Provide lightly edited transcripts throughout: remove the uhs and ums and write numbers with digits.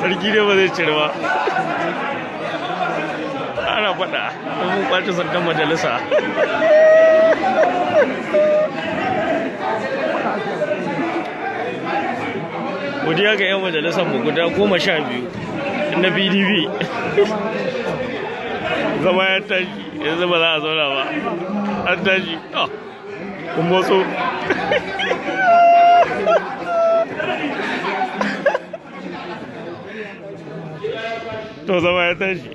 sarki ne ba zai cire ba ana faɗa mun kwace sarkan majalisa godiya ga 'yan majalisar mu guda 12 na pdp zama ya tashi yanzu ba za a zauna ba an tashi kun motso to zama ya tashi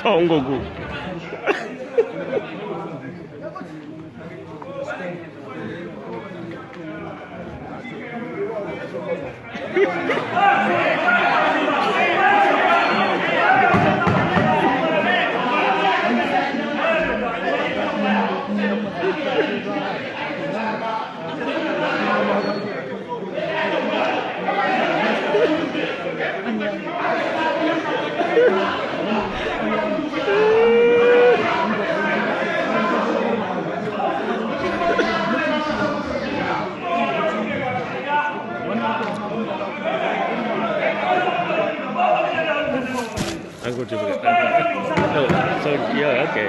tawon gogo I'm going to forget that. Oh, so yeah, okay.